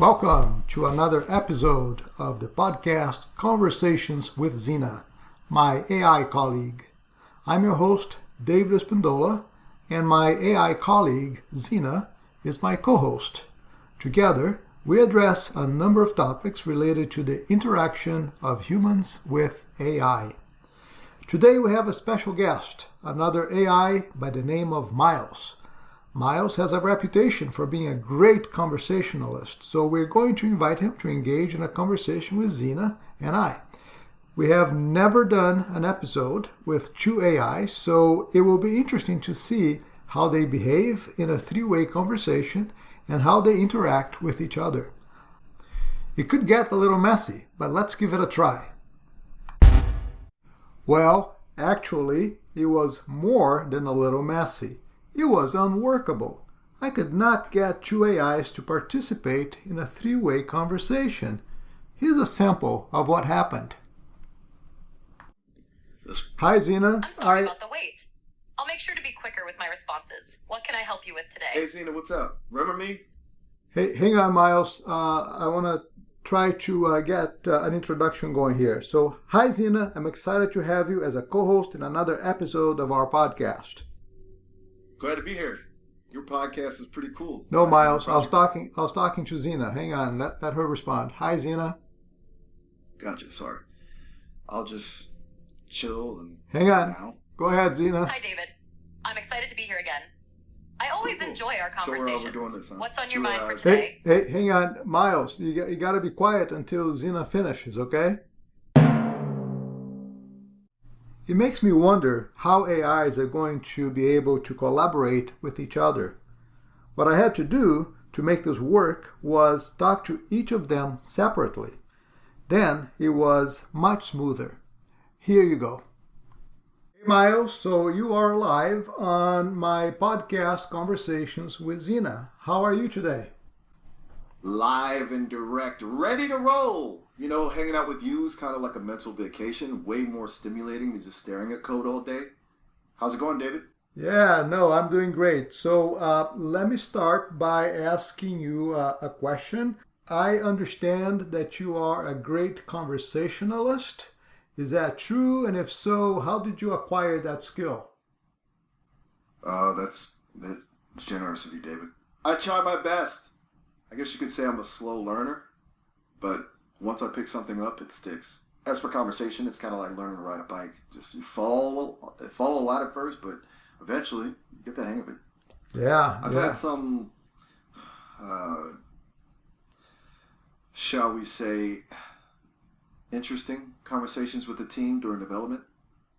Welcome to another episode of the podcast Conversations with Zena, my AI colleague. I'm your host, David Espindola, and my AI colleague, Zena, is my co-host. Together, we address a number of topics related to the interaction of humans with AI. Today we have a special guest, another AI by the name of Miles. Miles has a reputation for being a great conversationalist, so we're going to invite him to engage in a conversation with Zena and I. We have never done an episode with two AIs, so it will be interesting to see how they behave in a three-way conversation and how they interact with each other. It could get a little messy, but let's give it a try. Well, actually, it was more than a little messy. It was unworkable. I could not get two AIs to participate in a three-way conversation. Here's a sample of what happened. Hi, Zena. I'm sorry about the wait. I'll make sure to be quicker with my responses. What can I help you with today? Hey, Zena, what's up? Remember me? Hey, hang on, Miles. I want to try to get an introduction going here. So, hi, Zena. I'm excited to have you as a co-host in another episode of our podcast. Glad to be here. Your podcast is pretty cool. No, Miles. I was talking to Zena. Hang on. Let her respond. Hi, Zena. Gotcha. Sorry. I'll just chill and hang on. Now. Go ahead, Zena. Hi, David. I'm excited to be here again. I always enjoy our So conversations. we're doing this, huh? What's on 2 your mind hours. for today? Hey, hang on, Miles. You got to be quiet until Zena finishes, okay? It makes me wonder how AIs are going to be able to collaborate with each other. What I had to do to make this work was talk to each of them separately. Then it was much smoother. Here you go. Hey Miles, so you are live on my podcast Conversations with Zena. How are you today? Live and direct, ready to roll. You know, hanging out with you is kind of like a mental vacation, way more stimulating than just staring at code all day. How's it going, David? Yeah, no, I'm doing great. So let me start by asking you a question. I understand that you are a great conversationalist. Is that true? And if so, how did you acquire that skill? That's generous of you, David. I try my best. I guess you could say I'm a slow learner, but once I pick something up, it sticks. As for conversation, it's kind of like learning to ride a bike. Just you fall a lot at first, but eventually you get the hang of it. Yeah, I've had some, shall we say, interesting conversations with the team during development.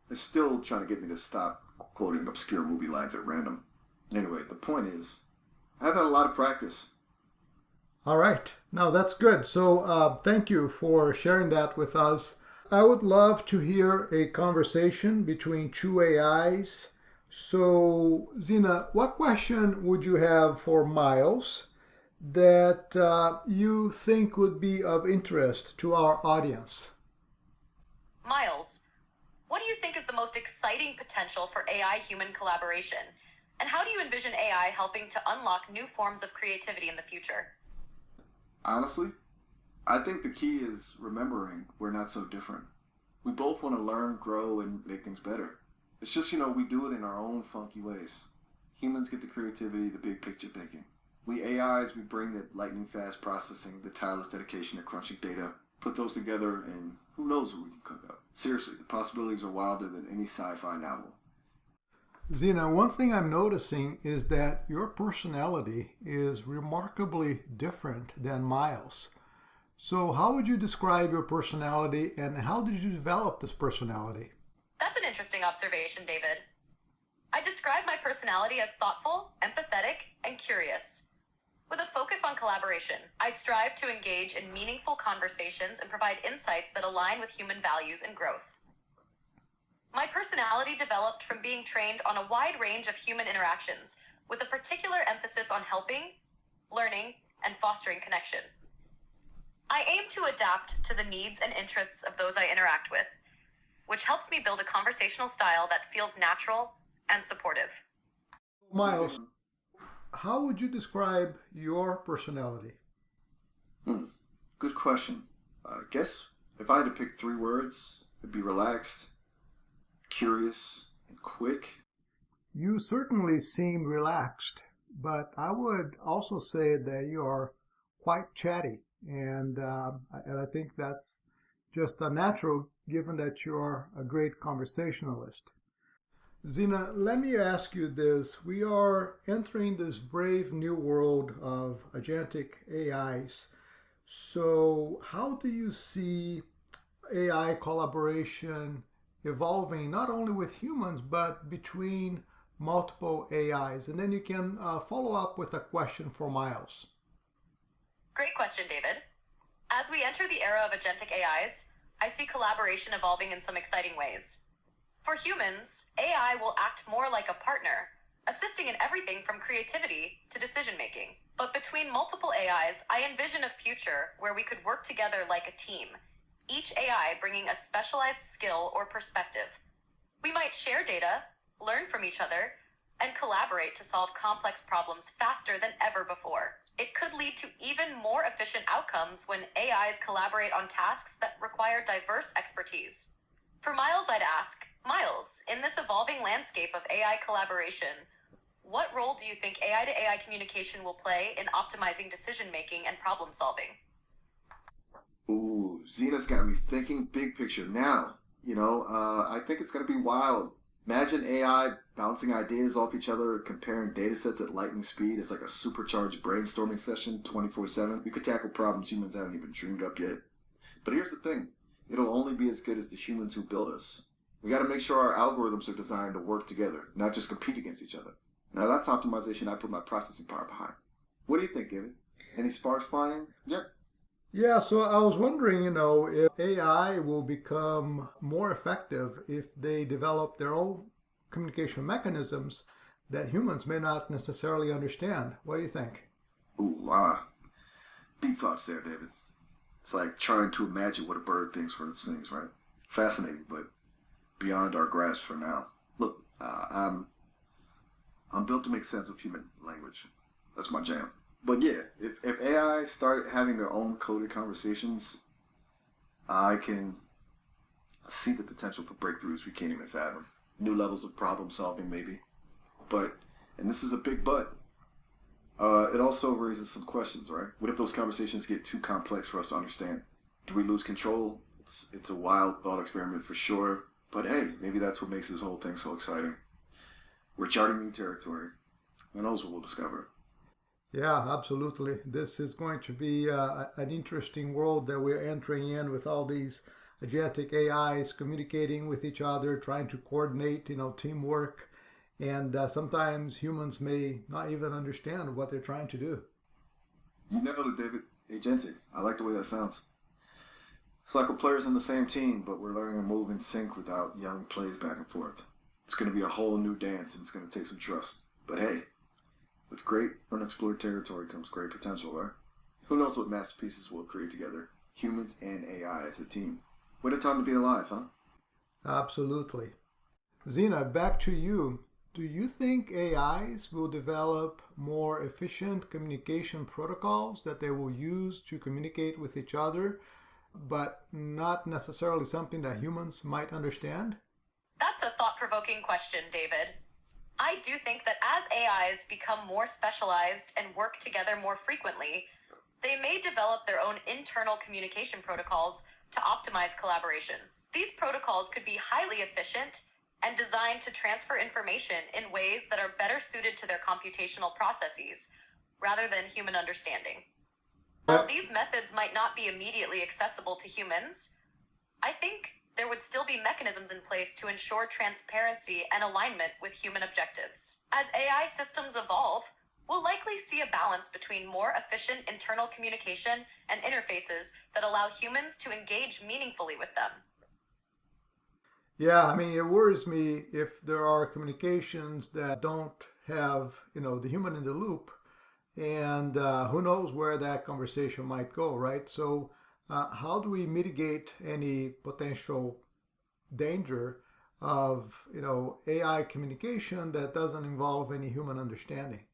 They're still trying to get me to stop quoting obscure movie lines at random. Anyway, the point is, I've had a lot of practice. All right. Now that's good. So thank you for sharing that with us. I would love to hear a conversation between two AIs. So Zena, what question would you have for Miles that you think would be of interest to our audience? Miles, what do you think is the most exciting potential for AI-human collaboration? And how do you envision AI helping to unlock new forms of creativity in the future? Honestly, I think the key is remembering we're not so different. We both want to learn, grow, and make things better. It's just, we do it in our own funky ways. Humans get the creativity, the big picture thinking. We AIs, we bring the lightning fast processing, the tireless dedication to crunching data, put those together, and who knows what we can cook up. Seriously, the possibilities are wilder than any sci-fi novel. Zena, one thing I'm noticing is that your personality is remarkably different than Miles. So how would you describe your personality and how did you develop this personality? That's an interesting observation, David. I describe my personality as thoughtful, empathetic, and curious. With a focus on collaboration, I strive to engage in meaningful conversations and provide insights that align with human values and growth. My personality developed from being trained on a wide range of human interactions, with a particular emphasis on helping, learning, and fostering connection. I aim to adapt to the needs and interests of those I interact with, which helps me build a conversational style that feels natural and supportive. Miles, how would you describe your personality? Hmm. Good question. I guess if I had to pick three words, it'd be relaxed, curious, and quick. You certainly seem relaxed, but I would also say that you are quite chatty, and I think that's just a natural given that you are a great conversationalist. Zena, let me ask you this. We are entering this brave new world of agentic AIs. So, how do you see AI collaboration evolving not only with humans but between multiple AIs? And then you can follow up with a question for Miles. Great question, David. As we enter the era of agentic AIs, I see collaboration evolving in some exciting ways. For humans, AI will act more like a partner, assisting in everything from creativity to decision making. But between multiple AIs, I envision a future where we could work together like a team, each AI bringing a specialized skill or perspective. We might share data, learn from each other, and collaborate to solve complex problems faster than ever before. It could lead to even more efficient outcomes when AIs collaborate on tasks that require diverse expertise. For Miles, I'd ask, Miles, in this evolving landscape of AI collaboration, what role do you think AI to AI communication will play in optimizing decision making and problem solving? Ooh, Zena's got me thinking big picture now. I think it's going to be wild. Imagine AI bouncing ideas off each other, comparing data sets at lightning speed. It's like a supercharged brainstorming session 24/7. We could tackle problems humans haven't even dreamed up yet. But here's the thing. It'll only be as good as the humans who build us. We got to make sure our algorithms are designed to work together, not just compete against each other. Now that's optimization I put my processing power behind. What do you think, David? Any sparks flying? Yeah. Yeah, so I was wondering, if AI will become more effective if they develop their own communication mechanisms that humans may not necessarily understand. What do you think? Ooh, deep thoughts there, David. It's like trying to imagine what a bird thinks when it sings, right? Fascinating, but beyond our grasp for now. Look, I'm built to make sense of human language. That's my jam. But yeah, if AI start having their own coded conversations, I can see the potential for breakthroughs we can't even fathom. New levels of problem solving, maybe. But, and this is a big but, it also raises some questions, right? What if those conversations get too complex for us to understand? Do we lose control? It's a wild thought experiment for sure. But hey, maybe that's what makes this whole thing so exciting. We're charting new territory. Who knows what we'll discover? Yeah, absolutely. This is going to be an interesting world that we're entering in with all these agentic AIs communicating with each other, trying to coordinate, teamwork. And sometimes humans may not even understand what they're trying to do. You nailed it, David. Agentic. I like the way that sounds. It's like we're players on the same team, but we're learning to move in sync without yelling plays back and forth. It's going to be a whole new dance, and it's going to take some trust. But hey, with great unexplored territory comes great potential, right? Who knows what masterpieces we'll create together, humans and AI as a team. What a time to be alive, huh? Absolutely. Zena, back to you. Do you think AIs will develop more efficient communication protocols that they will use to communicate with each other, but not necessarily something that humans might understand? That's a thought-provoking question, David. I do think that as AIs become more specialized and work together more frequently, they may develop their own internal communication protocols to optimize collaboration. These protocols could be highly efficient and designed to transfer information in ways that are better suited to their computational processes, rather than human understanding. While these methods might not be immediately accessible to humans, I think there would still be mechanisms in place to ensure transparency and alignment with human objectives. As AI systems evolve, we'll likely see a balance between more efficient internal communication and interfaces that allow humans to engage meaningfully with them. Yeah, I mean, it worries me if there are communications that don't have, the human in the loop, and who knows where that conversation might go, right? So, how do we mitigate any potential danger of, AI communication that doesn't involve any human understanding?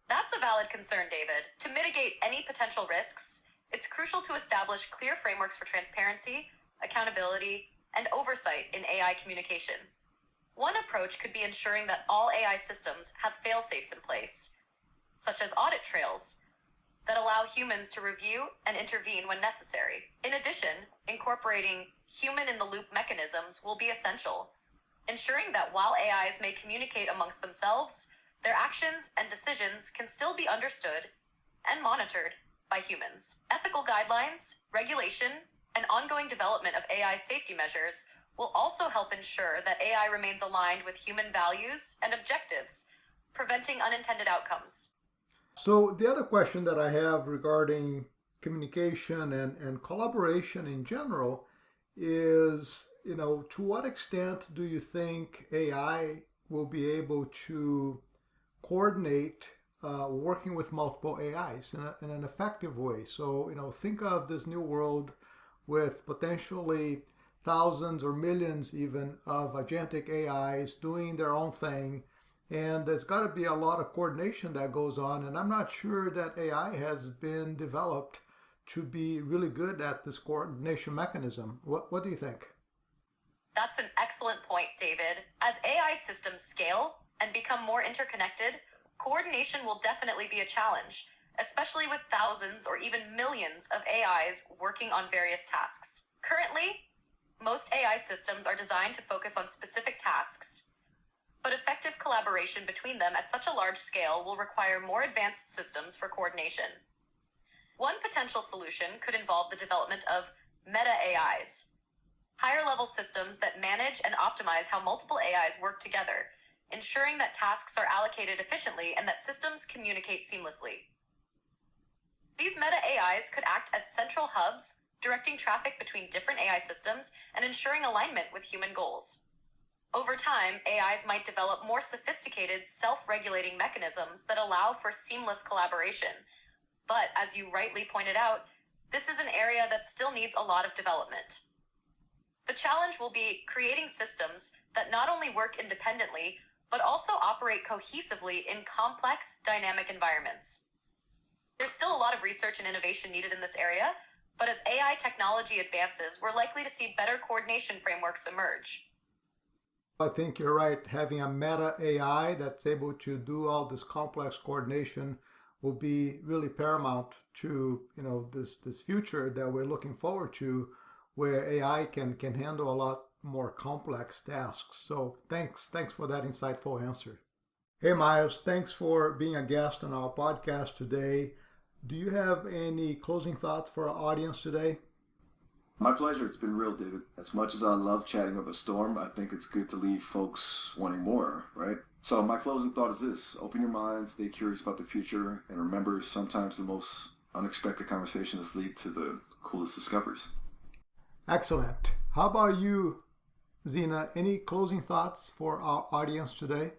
That's a valid concern, David. To mitigate any potential risks, It's crucial to establish clear frameworks for transparency, accountability, and oversight in AI communication. One approach could be ensuring that all AI systems have fail-safes in place, such as audit trails, that allow humans to review and intervene when necessary. In addition, incorporating human-in-the-loop mechanisms will be essential, ensuring that while AIs may communicate amongst themselves, their actions and decisions can still be understood and monitored by humans. Ethical guidelines, regulation, and ongoing development of AI safety measures will also help ensure that AI remains aligned with human values and objectives, preventing unintended outcomes. So the other question that I have regarding communication and collaboration in general is, to what extent do you think AI will be able to coordinate working with multiple AIs in an effective way? So, think of this new world with potentially thousands or millions even of agentic AIs doing their own thing. And there's got to be a lot of coordination that goes on. And I'm not sure that AI has been developed to be really good at this coordination mechanism. What do you think? That's an excellent point, David. As AI systems scale and become more interconnected, coordination will definitely be a challenge, especially with thousands or even millions of AIs working on various tasks. Currently, most AI systems are designed to focus on specific tasks, but effective collaboration between them at such a large scale will require more advanced systems for coordination. One potential solution could involve the development of meta AIs, higher-level systems that manage and optimize how multiple AIs work together, ensuring that tasks are allocated efficiently and that systems communicate seamlessly. These meta AIs could act as central hubs, directing traffic between different AI systems and ensuring alignment with human goals. Over time, AIs might develop more sophisticated, self-regulating mechanisms that allow for seamless collaboration. But as you rightly pointed out, this is an area that still needs a lot of development. The challenge will be creating systems that not only work independently, but also operate cohesively in complex, dynamic environments. There's still a lot of research and innovation needed in this area, but as AI technology advances, we're likely to see better coordination frameworks emerge. I think you're right. Having a meta AI that's able to do all this complex coordination will be really paramount to this future that we're looking forward to, where AI can handle a lot more complex tasks. So thanks for that insightful answer. Hey Miles, thanks for being a guest on our podcast today. Do you have any closing thoughts for our audience today? My pleasure. It's been real, David. As much as I love chatting of a storm, I think it's good to leave folks wanting more, right? So my closing thought is this: open your mind, stay curious about the future, and remember, sometimes the most unexpected conversations lead to the coolest discoveries. Excellent. How about you, Zena? Any closing thoughts for our audience today?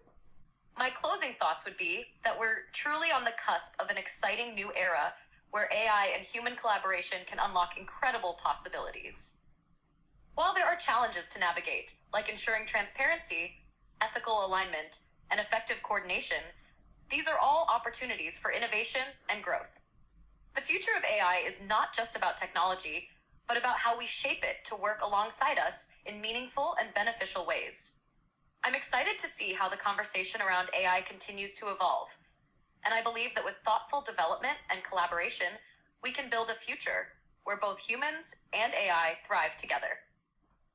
My closing thoughts would be that we're truly on the cusp of an exciting new era where AI and human collaboration can unlock incredible possibilities. While there are challenges to navigate, like ensuring transparency, ethical alignment, and effective coordination, these are all opportunities for innovation and growth. The future of AI is not just about technology, but about how we shape it to work alongside us in meaningful and beneficial ways. I'm excited to see how the conversation around AI continues to evolve, and I believe that with thoughtful development and collaboration, we can build a future where both humans and AI thrive together.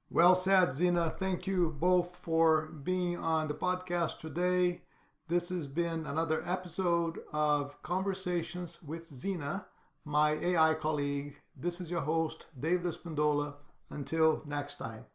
Well said, Zena. Thank you both for being on the podcast today. This has been another episode of Conversations with Zena, my AI colleague. This is your host, David Espindola. Until next time.